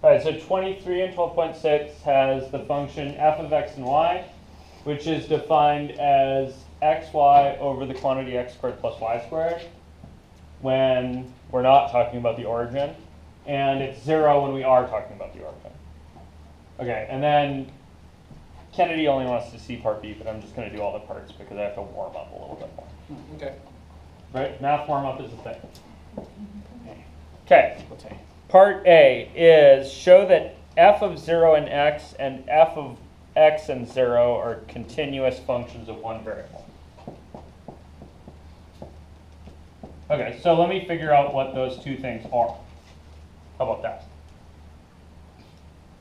All right, so 23 and 12.6 has the function f of x and y, which is defined as xy over the quantity x squared plus y squared when we're not talking about the origin, and it's 0 when we are talking about the origin. Okay, and then Kennedy only wants to see part B, but I'm just going to do all the parts because I have to warm up a little bit more. Okay. Right? Math warm-up is a thing. Okay. Part A is show that f of 0 and x of x and 0 are continuous functions of one variable. Okay, so let me figure out what those two things are. How about that?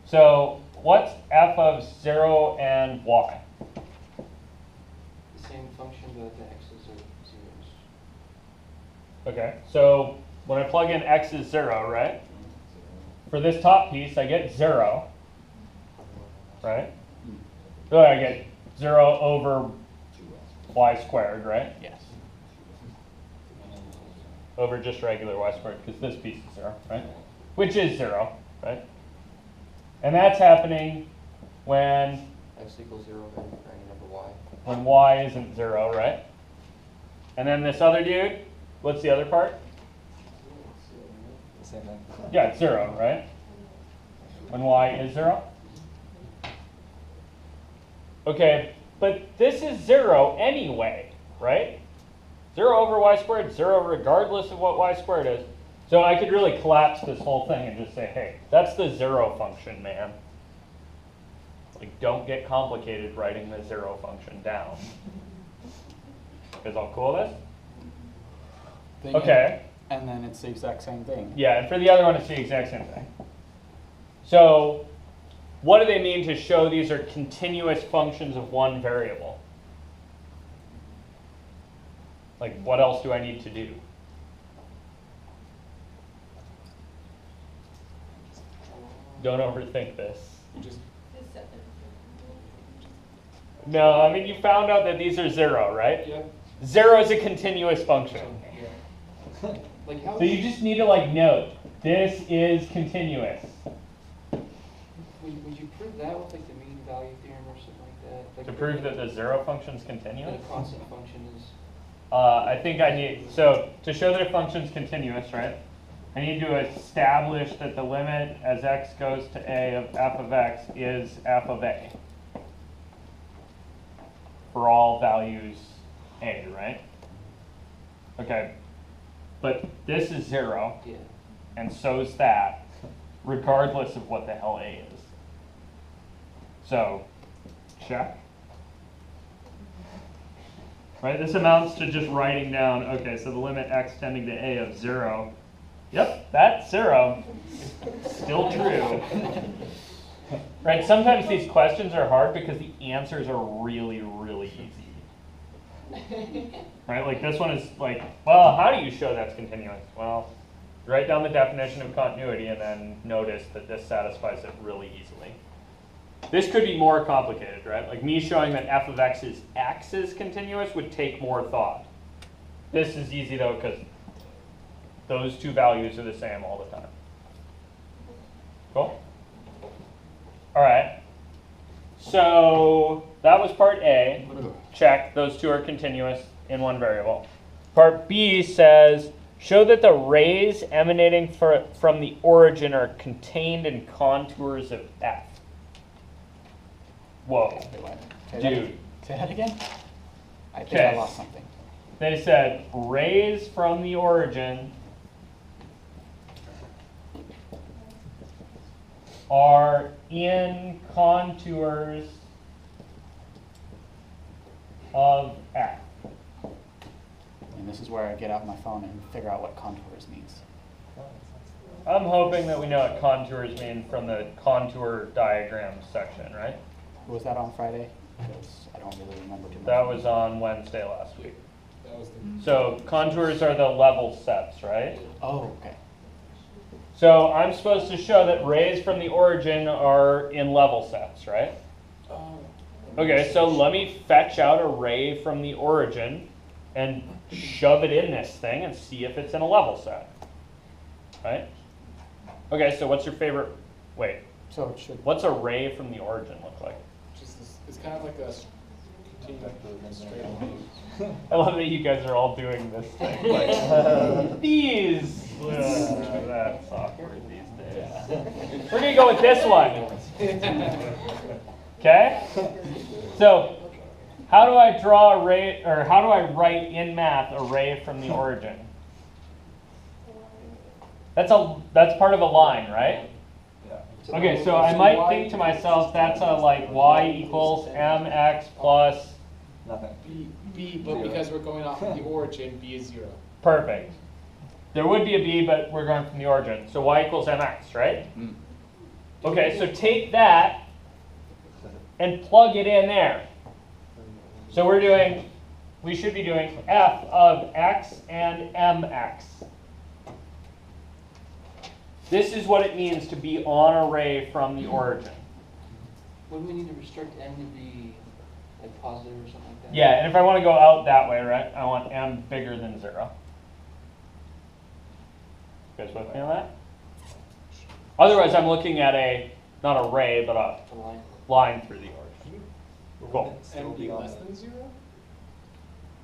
So what's f of 0 and y? The same function, but the x's are zeros. Okay, so when I plug in x is 0, right? For this top piece, I get 0, right? So I get 0 over y squared, right? Yes. Over just regular y squared, because this piece is 0, right? Which is 0, right? And that's happening when X equals 0 and any number y. When y isn't 0, right? And then this other dude, what's the other part? The same thing. Yeah, it's 0, right? When y is 0. Okay, but this is 0 anyway, right? 0 over y squared, 0 regardless of what y squared is. So I could really collapse this whole thing and just say, hey, that's the 0 function, man. Like, don't get complicated writing the 0 function down. Is all cool with this? Okay. And then it's the exact same thing. Yeah, and for the other one, it's the exact same thing. So what do they mean to show these are continuous functions of one variable? Like, what else do I need to do? Don't overthink this. No, I mean, you found out that these are 0, right? Yeah. 0 is a continuous function. Yeah. Like how? So you just need to like note, this is continuous. Would you prove that with like the mean value theorem or something like that? Like To prove that the 0 function is continuous? that a constant function is. I think I need, so to show that a function is continuous, right? I need to establish that the limit as x goes to a of f of x is f of a. For all values a, right? Okay. But this is 0, Yeah. and so's that, regardless of what the hell a is. So, check. Right, this amounts to just writing down, okay, so the limit x tending to a of 0. Yep, that's 0. Still true. Right, sometimes these questions are hard because the answers are really, really easy. Right, like this one is like, well, how do you show that's continuous? Well, write down the definition of continuity and then notice that this satisfies it really easily. This could be more complicated, right? Like me showing that f of x is continuous would take more thought. This is easy though because those two values are the same all the time. Cool? All right. So that was part A. Check, those two are continuous in one variable. Part B says, show that the rays emanating from the origin are contained in contours of f. Whoa, dude. Say that again? I think I lost something. They said rays from the origin are in contours of f. And this is where I get out my phone and figure out what contours means. I'm hoping that we know what contours mean from the contour diagram section, right? Was that on Friday? Because I don't really remember too much. That was on Wednesday last week. So contours are the level sets, right? Oh, okay. So I'm supposed to show that rays from the origin are in level sets, right? Okay, so let me fetch out a ray from the origin and shove it in this thing and see if it's in a level set, right? Okay, so what's your favorite Wait, So it should. what's array from the origin look like? Just this, it's kind of like a continuous straight line. I love that you guys are all doing this thing. Like, these. That's awkward these days. We're gonna go with this one. Okay. So, how do I draw array, or how do I write in math array from the origin? That's part of a line, right? Okay, so I might think to myself that's a like y equals mx plus. Nothing. B, but because we're going off of the origin, B is 0. Perfect. There would be a b, but we're going from the origin. So y equals mx, right? Okay, so take that and plug it in there. So we should be doing f of x and mx. This is what it means to be on array from the origin. Wouldn't we need to restrict m to be like positive or something like that? Yeah, and if I want to go out that way, right, I want m bigger than 0. You guys with me on that? Otherwise, I'm looking at not array, but a A line. line through the origin. Cool. M be less than 0?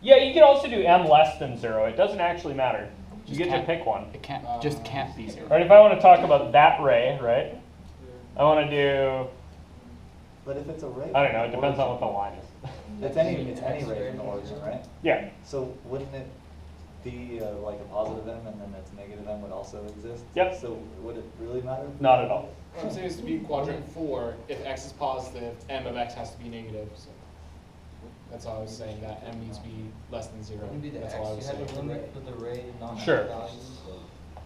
Yeah, you can also do m less than 0. It doesn't actually matter. You get to pick one. It just can't be 0. Right, if I want to talk about that ray, right, I want to do, But if it's a ray, I don't know, it depends on what the line is. It's any ray from the origin, right? Yeah, So wouldn't it be like a positive m and then its negative m would also exist? Yep. So would it really matter? not at all. What I'm saying is to be quadrant 4, if x is positive, m of x has to be negative. So that's all I was saying, that m needs to be less than 0. Wouldn't be the That's x, all I was you had saying. to limit with the ray non Sure. values.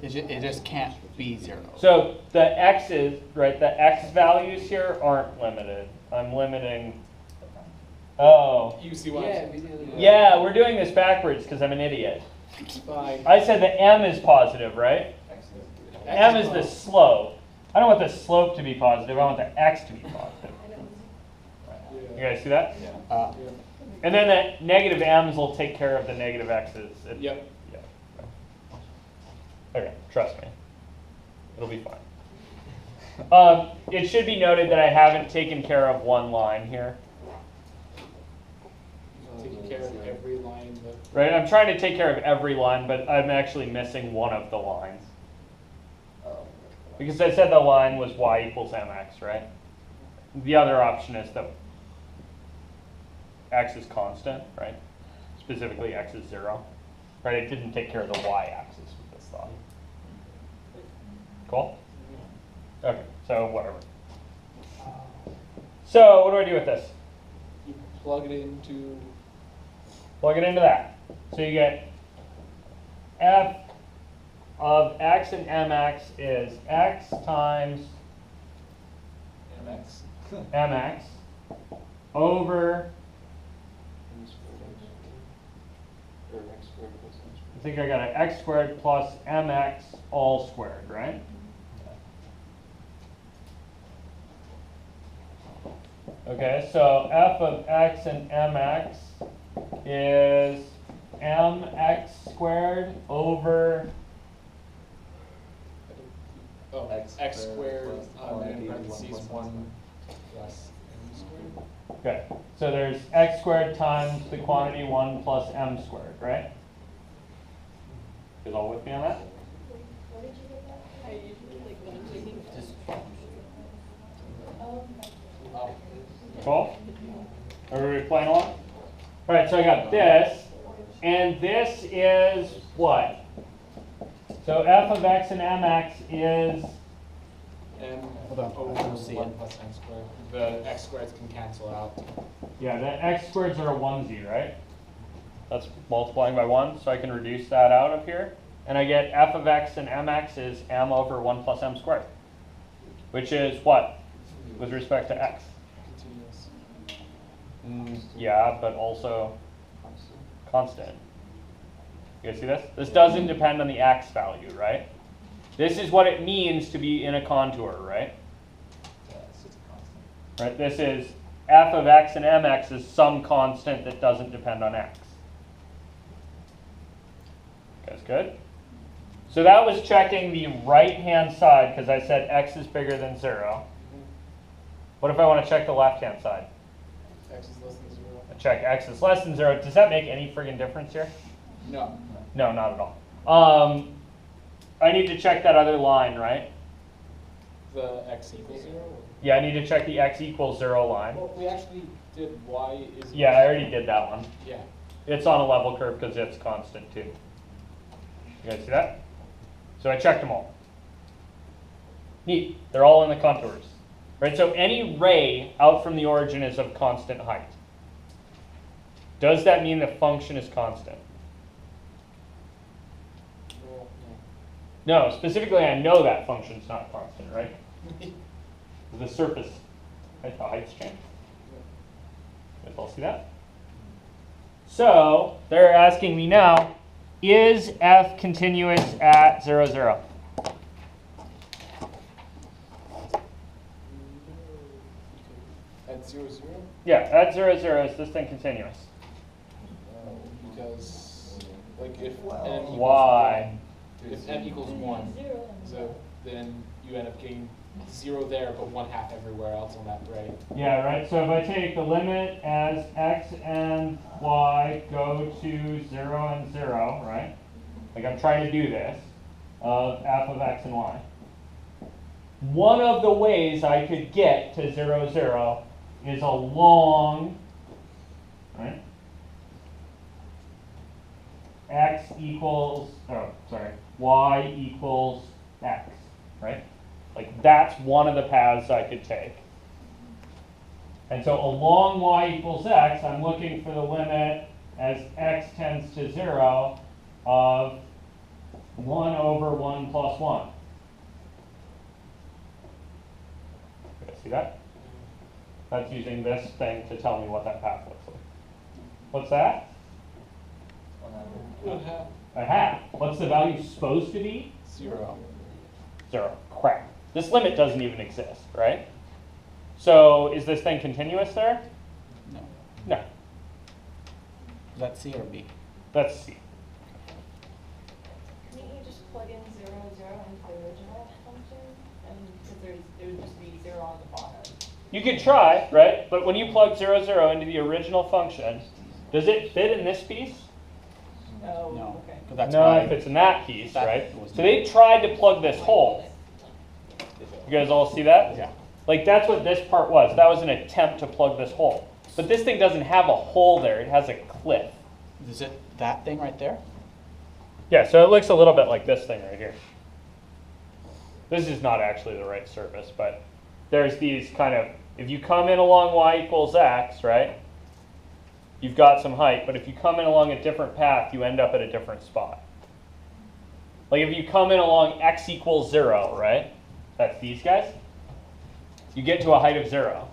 It just can't be 0. So the x's, right, the x values here aren't limited. I'm limiting, oh. You see what Yeah, I'm we saying? do. Yeah, we're doing this backwards because I'm an idiot. Fine. I said that m is positive, right? M is the slope. I don't want the slope to be positive, I want the x to be positive. You Yeah. guys see that? Yeah. Yeah. And then the negative m's will take care of the negative x's. Yep. Yeah. Okay, trust me. It'll be fine. It should be noted that I haven't taken care of one line here. Taking care of every line that. Right, I'm trying to take care of every line, but I'm actually missing one of the lines. Because I said the line was y equals mx, right? The other option is that x is constant, right? Specifically x is 0. Right, it didn't take care of the y-axis with this thought. Cool? Okay, so whatever. So what do I do with this? You plug it into. Plug it into that. So you get f of x and mx is x times mx. mx over, M squared x squared. Or x squared plus m I squared. think I got an x squared plus mx all squared, right? Okay, so f of x and mx is mx squared over, Oh, X x squared squared, plus and then in 1 parentheses plus 1 plus m squared. okay, so there's x squared times the quantity 1 plus m squared, right? You guys all with me on that? Cool? Everybody playing along? All right, so I got this, and this is what? So f of x and mx is, M Hold on, over I don't see 1 it. plus m squared. The x squareds can cancel out. yeah, the x squareds are a onesie, right? That's multiplying by 1, so I can reduce that out of here. And I get f of x and mx is m over 1 plus m squared, which is what with respect to x? Continuous. Yeah, but also constant. You guys see this? This doesn't depend on the x value, right? This is what it means to be in a contour, right? Yeah, it's just a constant. Right. This is f of x and mx is some constant that doesn't depend on x. Guys good? So that was checking the right-hand side because I said x is bigger than 0. What if I want to check the left-hand side? X is less than 0. I check x is less than 0. Does that make any friggin' difference here? No. No, not at all. I need to check that other line, right? The x equals 0? Yeah, I need to check the x equals 0 line. Well, we actually did y is. Yeah, I already did that one. Yeah. It's on a level curve because it's constant too. You guys see that? So I checked them all. Neat. They're all in the contours. Right? So any ray out from the origin is of constant height. Does that mean the function is constant? Well, No, specifically I know that function's not constant, right? The surface, right, the heights change. You guys all see that? So they're asking me now, is f continuous at 0, 0? At 0, 0? Yeah, at 0, 0 is this thing continuous? Because, like, if n equals Why? 1, if n equals 1, so then you end up getting 0 there, but 1/2 everywhere else on that ray. Yeah, right. So if I take the limit as x and y go to 0 and 0, right? Like I'm trying to do this, of f of x and y. One of the ways I could get to 0, 0 is along, right? X equals, y equals x, right? Like that's one of the paths I could take. And so along y equals x, I'm looking for the limit as x tends to 0 of 1 over 1 plus 1. You guys see that? That's using this thing to tell me what that path looks like. What's that? 1/2. A half. What's the value supposed to be? 0. 0. Crap. This limit doesn't even exist, right? So is this thing continuous there? No. No. Is that C or B? That's C. Can't you just plug in 0, 0 into the original function? And because there would just be 0 on the bottom. You could try, right? But when you plug 0, 0 into the original function, does it fit in this piece? Oh, No. okay. 'Cause that's No, why it fits in that piece, that right? was So they tried to plug this hole. You guys all see that? Yeah. Like that's what this part was. That was an attempt to plug this hole. But this thing doesn't have a hole there. It has a cliff. Is it that thing right there? Yeah, so it looks a little bit like this thing right here. This is not actually the right surface, but there's these kind of, if you come in along y equals x, right? You've got some height, but if you come in along a different path, you end up at a different spot. Like if you come in along x equals 0, right? That's these guys. You get to a height of 0.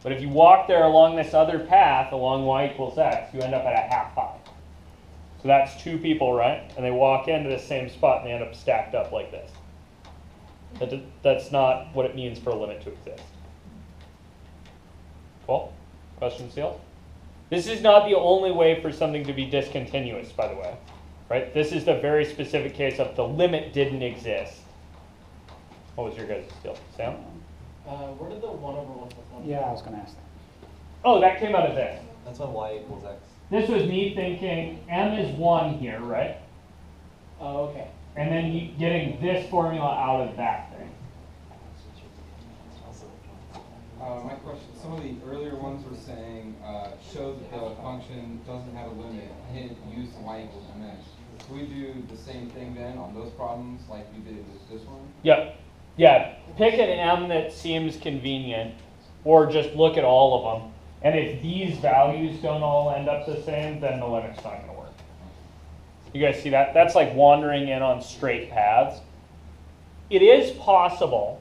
But if you walk there along this other path, along y equals x, you end up at a half height. So that's two people, right? And they walk into the same spot and they end up stacked up like this. That's not what it means for a limit to exist. Cool? Question sealed? This is not the only way for something to be discontinuous, by the way. Right? This is the very specific case of the limit didn't exist. What was your guys' deal? Sam? Where did the 1 over 1 plus 1? Yeah, I was going to ask that. Oh, that came out of this. That's when y equals x. This was me thinking m is 1 here, right? Oh, okay. And then getting this formula out of that thing. My question, some of the earlier ones were saying, show that the function doesn't have a limit, hint, use y equals mx. Can we do the same thing then on those problems like we did with this one? Yep. Yeah, pick an m that seems convenient, or just look at all of them. And if these values don't all end up the same, then the limit's not going to work. You guys see that? That's like wandering in on straight paths. It is possible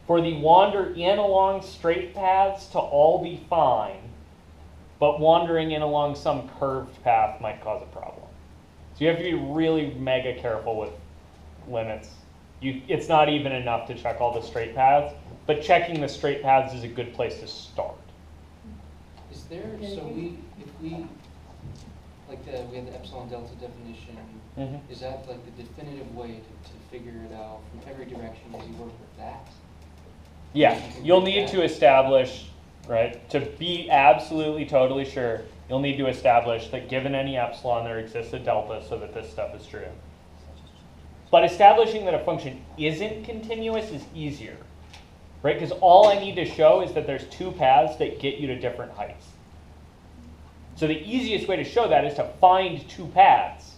for the wander in along straight paths to all be fine, but wandering in along some curved path might cause a problem. So you have to be really mega careful with limits. It's not even enough to check all the straight paths, but checking the straight paths is a good place to start. Is there, so if we, like we have the epsilon delta definition. Mhm. Is that like the definitive way to figure it out from every direction as you work with that? Yeah, you'll need to establish, right, to be absolutely totally sure, you'll need to establish that given any epsilon, there exists a delta so that this stuff is true. But establishing that a function isn't continuous is easier, right? Because all I need to show is that there's two paths that get you to different heights. So the easiest way to show that is to find two paths.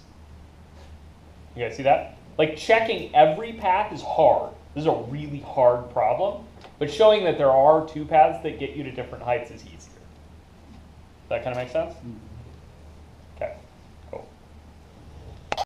You guys see that? Like checking every path is hard. This is a really hard problem. But showing that there are two paths that get you to different heights is easier. Does that kind of make sense? Mhm.